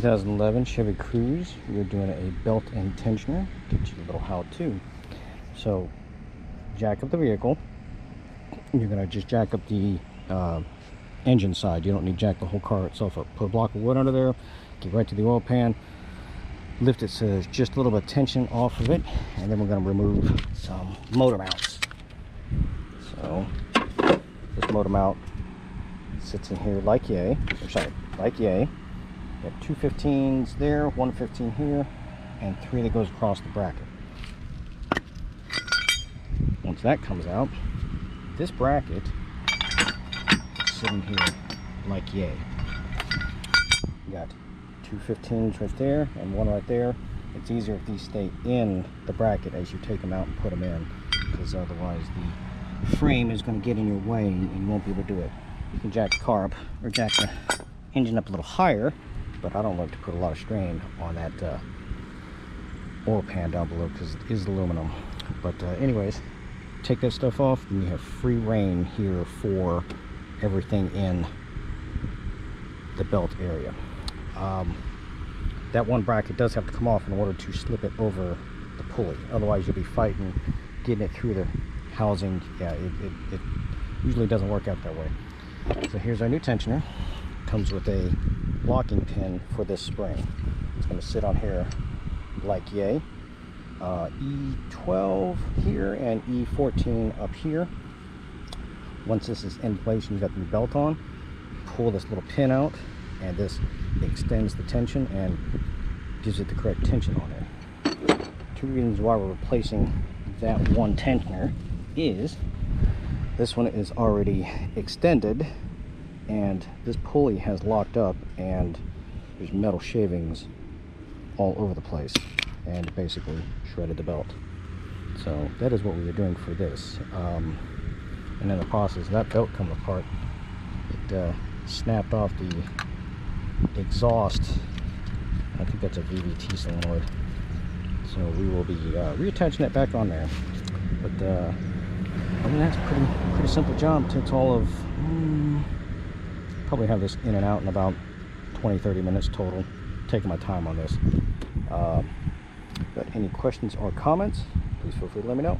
2011 Chevy Cruze. We're doing a belt and tensioner. Get you a little how-to. So, jack up the vehicle. You're gonna just jack up the engine side. You don't need to jack the whole car itself up. Put a block of wood under there. Get right to the oil pan. Lift it so there's just a little bit of tension off of it, and then we're gonna remove some motor mounts. So, this motor mount sits in here like yay. Like yay. You have two 15s there, one 15 here, and three that goes across the bracket. Once that comes out, this bracket is sitting here like yay. You got two 15s right there and one right there. It's easier if these stay in the bracket as you take them out and put them in, because otherwise the frame is going to get in your way and you won't be able to do it. You can jack the car up or jack the engine up a little higher, but I don't like to put a lot of strain on that oil pan down below because it is aluminum. But anyways, take that stuff off and you have free reign here for everything in the belt area. That one bracket does have to come off in order to slip it over the pulley. Otherwise you'll be fighting getting it through the housing. Yeah, it usually doesn't work out that way. So here's our new tensioner. Comes with a locking pin for this spring. It's going to sit on here like yay. E12 here and E14 up here. Once this is in place and you've got the belt on, pull this little pin out, and this extends the tension and gives it the correct tension on it. Two reasons why we're replacing that one tensioner is this one is already extended and this pulley has locked up and there's metal shavings all over the place and basically shredded the belt. So that is what we were doing for this. And in the process of that belt coming apart, it snapped off the exhaust. I think that's a VVT solenoid. So we will be reattaching that back on there. But I mean, that's a pretty simple job. It takes all of probably have this in and out in about 20-30 minutes total. Taking my time on this. But any questions or comments, please feel free to let me know.